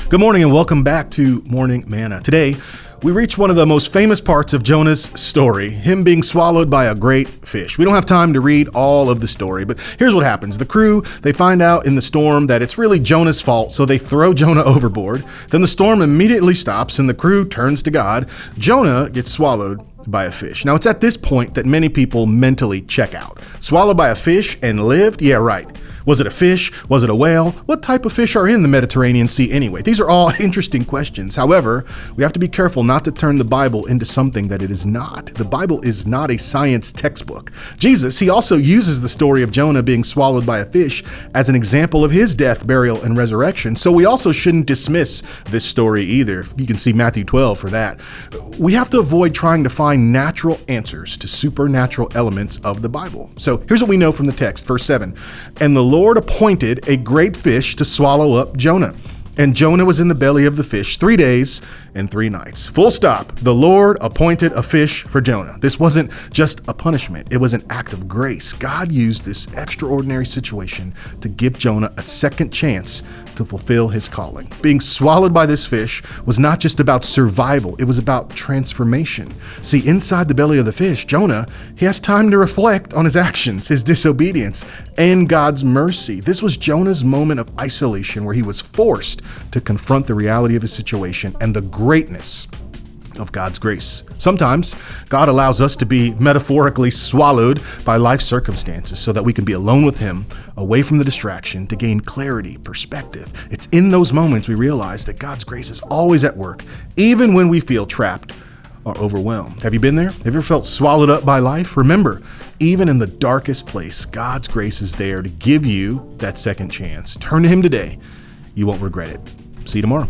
Good morning and welcome back to Morning Manna. Today, we reach one of the most famous parts of Jonah's story, him being swallowed by a great fish. We don't have time to read all of the story, but here's what happens. The crew, they find out in the storm that it's really Jonah's fault, so they throw Jonah overboard. Then the storm immediately stops and the crew turns to God. Jonah gets swallowed by a fish. Now, it's at this point that many people mentally check out. Swallowed by a fish and lived? Yeah, right. Was it a fish? Was it a whale? What type of fish are in the Mediterranean Sea anyway? These are all interesting questions. However, we have to be careful not to turn the Bible into something that it is not. The Bible is not a science textbook. Jesus, he also uses the story of Jonah being swallowed by a fish as an example of his death, burial, and resurrection. So we also shouldn't dismiss this story either. You can see Matthew 12 for that. We have to avoid trying to find natural answers to supernatural elements of the Bible. So here's what we know from the text, verse 7. And the Lord appointed a great fish to swallow up Jonah. And Jonah was in the belly of the fish 3 days and 3 nights. Full stop. The Lord appointed a fish for Jonah. This wasn't just a punishment. It was an act of grace. God used this extraordinary situation to give Jonah a second chance to fulfill his calling. Being swallowed by this fish was not just about survival. It was about transformation. See, inside the belly of the fish, Jonah, he has time to reflect on his actions, his disobedience, and God's mercy. This was Jonah's moment of isolation where he was forced to confront the reality of his situation and the greatness of God's grace. Sometimes God allows us to be metaphorically swallowed by life circumstances so that we can be alone with Him, away from the distraction, to gain clarity, perspective. It's in those moments we realize that God's grace is always at work, even when we feel trapped or overwhelmed. Have you been there? Have you ever felt swallowed up by life? Remember, even in the darkest place, God's grace is there to give you that second chance. Turn to Him today. You won't regret it. See you tomorrow.